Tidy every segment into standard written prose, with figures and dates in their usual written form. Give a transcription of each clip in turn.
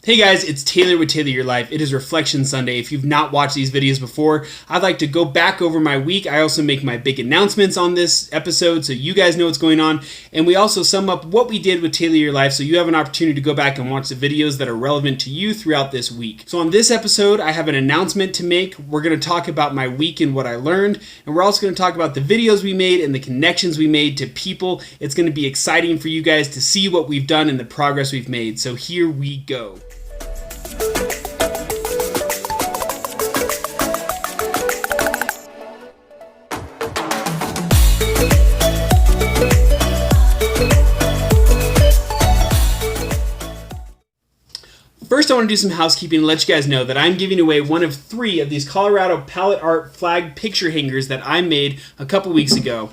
Hey guys, it's Taylor with Taylor Your Life. It is Reflection Sunday. If you've not watched these videos before, I'd like to go back over my week. I also make my big announcements on this episode so you guys know what's going on. And we also sum up what we did with Taylor Your Life so you have an opportunity to go back and watch the videos that are relevant to you throughout this week. So on this episode, I have an announcement to make. We're going to talk about my week and what I learned. And we're also going to talk about the videos we made and the connections we made to people. It's going to be exciting for you guys to see what we've done and the progress we've made. So here we go. First, I want to do some housekeeping and let you guys know that I'm giving away one of 3 of these Colorado palette art flag picture hangers that I made a couple weeks ago.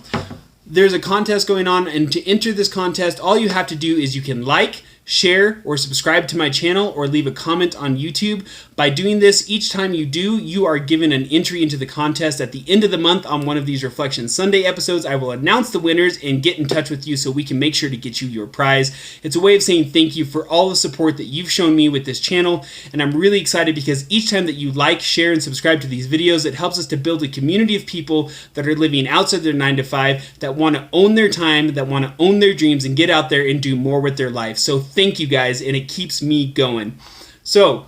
There's a contest going on, and to enter this contest, all you have to do is you can like, share, or subscribe to my channel, or leave a comment on YouTube. By doing this, each time you do, you are given an entry into the contest. At the end of the month on one of these Reflection Sunday episodes, I will announce the winners and get in touch with you so we can make sure to get you your prize. It's a way of saying thank you for all the support that you've shown me with this channel, and I'm really excited because each time that you like, share, and subscribe to these videos, it helps us to build a community of people that are living outside their 9-to-5, that want to own their time, that want to own their dreams, and get out there and do more with their life. So thank you guys, and it keeps me going. So,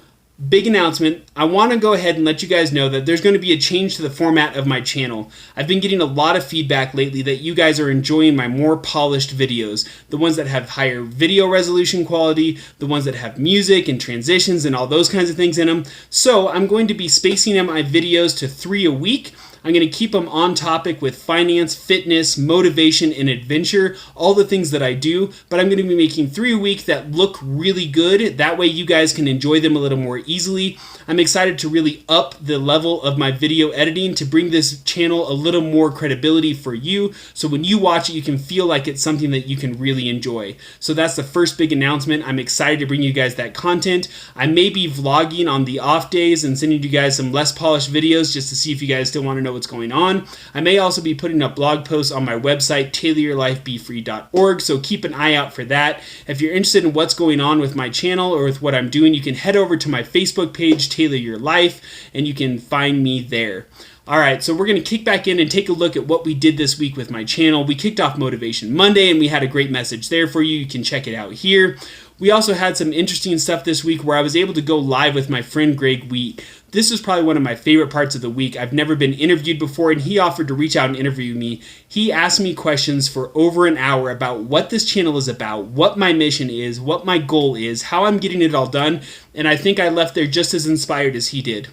big announcement. I want to go ahead and let you guys know that there's going to be a change to the format of my channel. I've been getting a lot of feedback lately that you guys are enjoying my more polished videos, the ones that have higher video resolution quality, the ones that have music and transitions and all those kinds of things in them. So I'm going to be spacing out my videos to 3 a week. I'm going to keep them on topic with finance, fitness, motivation, and adventure, all the things that I do, but I'm going to be making 3 a week that look really good. That way you guys can enjoy them a little more easily. I'm excited to really up the level of my video editing to bring this channel a little more credibility for you, so when you watch it, you can feel like it's something that you can really enjoy. So that's the first big announcement. I'm excited to bring you guys that content. I may be vlogging on the off days and sending you guys some less polished videos just to see if you guys still want to know what's going on. I may also be putting up blog posts on my website, TAYLORYOURLIFEBeFree.org, so keep an eye out for that. If you're interested in what's going on with my channel or with what I'm doing, you can head over to my Facebook page, Taylor Your Life, and you can find me there. Alright, so we're going to kick back in and take a look at what we did this week with my channel. We kicked off Motivation Monday, and we had a great message there for you. You can check it out here. We also had some interesting stuff this week where I was able to go live with my friend Greg Wheat. This was probably one of my favorite parts of the week. I've never been interviewed before, and he offered to reach out and interview me. He asked me questions for over an hour about what this channel is about, what my mission is, what my goal is, how I'm getting it all done, and I think I left there just as inspired as he did.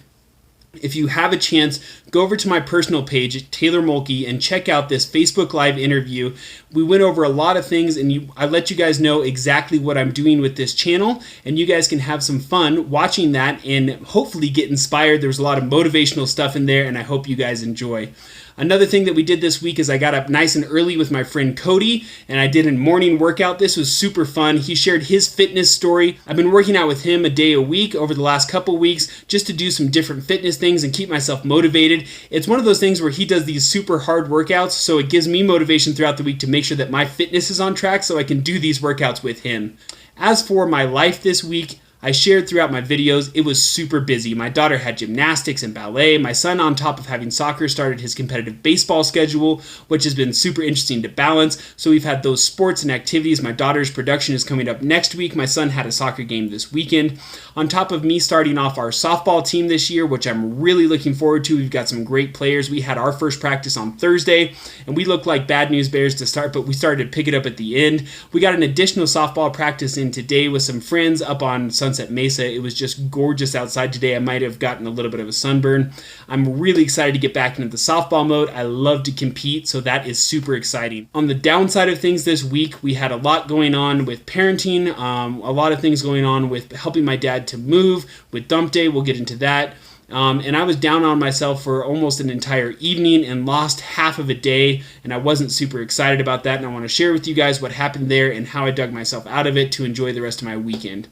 If you have a chance, go over to my personal page, Taylor Mulkey, and check out this Facebook Live interview. We went over a lot of things, and I let you guys know exactly what I'm doing with this channel, and you guys can have some fun watching that and hopefully get inspired. There's a lot of motivational stuff in there, and I hope you guys enjoy. Another thing that we did this week is I got up nice and early with my friend Cody, and I did a morning workout. This was super fun. He shared his fitness story. I've been working out with him a day a week over the last couple weeks just to do some different fitness things and keep myself motivated. It's one of those things where he does these super hard workouts, so it gives me motivation throughout the week to make sure that my fitness is on track so I can do these workouts with him. As for my life this week, I shared throughout my videos, it was super busy. My daughter had gymnastics and ballet. My son, on top of having soccer, started his competitive baseball schedule, which has been super interesting to balance. So we've had those sports and activities. My daughter's production is coming up next week. My son had a soccer game this weekend. On top of me starting off our softball team this year, which I'm really looking forward to. We've got some great players. We had our first practice on Thursday, and we looked like bad news bears to start, but we started to pick it up at the end. We got an additional softball practice in today with some friends up on Sunset Mesa. It was just gorgeous outside today. I might have gotten a little bit of a sunburn. I'm really excited to get back into the softball mode. I love to compete, so that is super exciting. On the downside of things this week, we had a lot going on with parenting, a lot of things going on with helping my dad to move, with dump day. We'll get into that. And I was down on myself for almost an entire evening and lost half of a day, and I wasn't super excited about that, and I want to share with you guys what happened there and how I dug myself out of it to enjoy the rest of my weekend.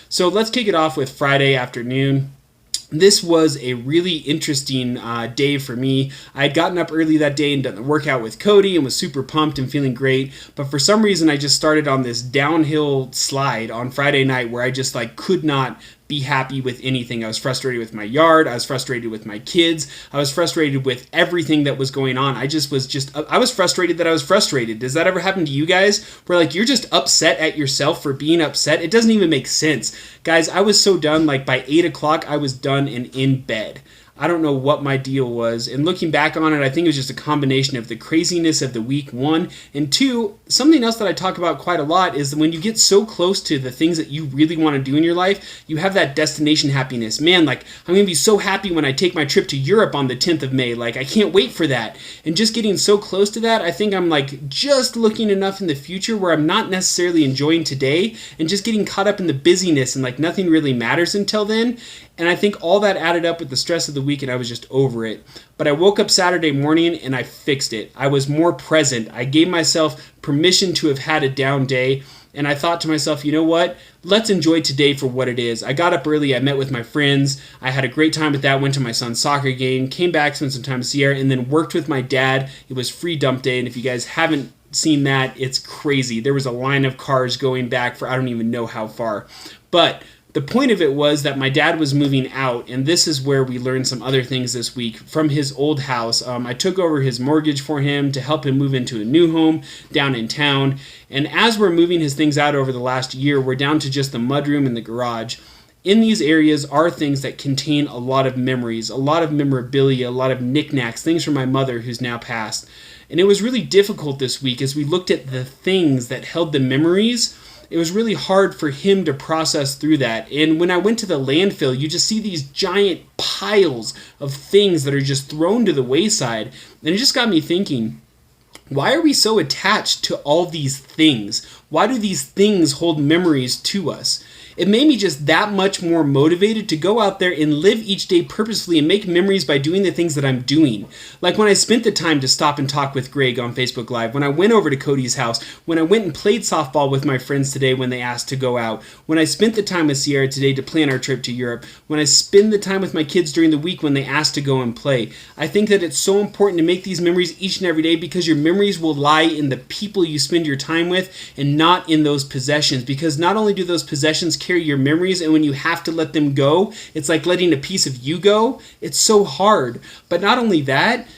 So let's kick it off with Friday afternoon. This was a really interesting day for me. I had gotten up early that day and done the workout with Cody and was super pumped and feeling great. But for some reason, I just started on this downhill slide on Friday night where I just could not be happy with anything. I was frustrated with my yard. I was frustrated with my kids. I was frustrated with everything that was going on. I was frustrated that I was frustrated. Does that ever happen to you guys? Where you're just upset at yourself for being upset? It doesn't even make sense. Guys, I was so done. By 8 o'clock, I was done and in bed. I don't know what my deal was. And looking back on it, I think it was just a combination of the craziness of the week, one. And two, something else that I talk about quite a lot is that when you get so close to the things that you really want to do in your life, you have that destination happiness. Man, I'm going to be so happy when I take my trip to Europe on the 10th of May. I can't wait for that. And just getting so close to that, I think I'm just looking enough in the future where I'm not necessarily enjoying today and just getting caught up in the busyness and nothing really matters until then. And I think all that added up with the stress of the week, and I was just over it. But I woke up Saturday morning and I fixed it. I was more present. I gave myself permission to have had a down day. And I thought to myself, you know what? Let's enjoy today for what it is. I got up early. I met with my friends. I had a great time with that. Went to my son's soccer game. Came back, spent some time with Sierra, and then worked with my dad. It was free dump day. And if you guys haven't seen that, it's crazy. There was a line of cars going back for I don't even know how far. But the point of it was that my dad was moving out, and this is where we learned some other things this week from his old house. I took over his mortgage for him to help him move into a new home down in town, and as we're moving his things out over the last year, we're down to just the mudroom and the garage. In these areas are things that contain a lot of memories, a lot of memorabilia, a lot of knickknacks, things from my mother who's now passed. And it was really difficult this week as we looked at the things that held the memories. It was really hard for him to process through that. And when I went to the landfill, you just see these giant piles of things that are just thrown to the wayside. And it just got me thinking, why are we so attached to all these things? Why do these things hold memories to us? It made me just that much more motivated to go out there and live each day purposefully and make memories by doing the things that I'm doing. Like when I spent the time to stop and talk with Greg on Facebook Live, when I went over to Cody's house, when I went and played softball with my friends today when they asked to go out, when I spent the time with Sierra today to plan our trip to Europe, when I spend the time with my kids during the week when they asked to go and play. I think that it's so important to make these memories each and every day because your memories will lie in the people you spend your time with and not in those possessions, because not only do those possessions carry your memories, and when you have to let them go, it's like letting a piece of you go. It's so hard. But not only that,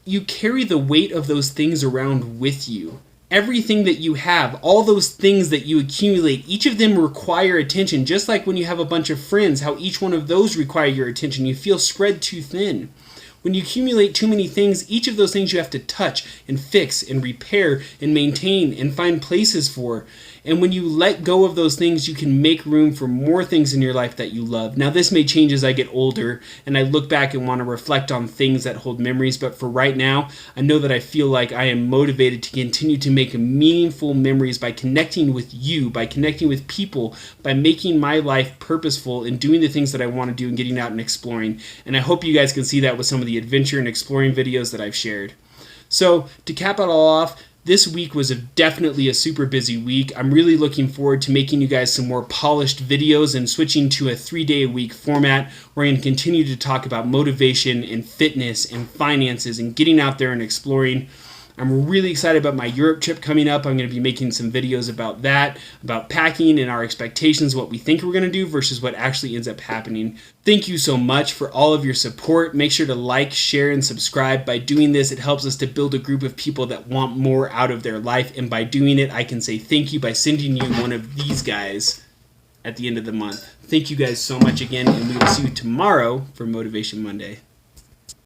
you carry the weight of those things around with you. Everything that you have, all those things that you accumulate, each of them require attention, just like when you have a bunch of friends, how each one of those require your attention. You feel spread too thin. When you accumulate too many things, each of those things you have to touch and fix and repair and maintain and find places for. And when you let go of those things, you can make room for more things in your life that you love. Now, this may change as I get older and I look back and want to reflect on things that hold memories. But for right now, I know that I feel like I am motivated to continue to make meaningful memories by connecting with you, by connecting with people, by making my life purposeful and doing the things that I want to do and getting out and exploring. And I hope you guys can see that with some of the adventure and exploring videos that I've shared. So to cap it all off, this week was definitely a super busy week. I'm really looking forward to making you guys some more polished videos and switching to a 3-day-a-week format where I'm going to continue to talk about motivation and fitness and finances and getting out there and exploring. I'm really excited about my Europe trip coming up. I'm going to be making some videos about that, about packing and our expectations, what we think we're going to do versus what actually ends up happening. Thank you so much for all of your support. Make sure to like, share, and subscribe. By doing this, it helps us to build a group of people that want more out of their life. And by doing it, I can say thank you by sending you one of these guys at the end of the month. Thank you guys so much again, and we will see you tomorrow for Motivation Monday.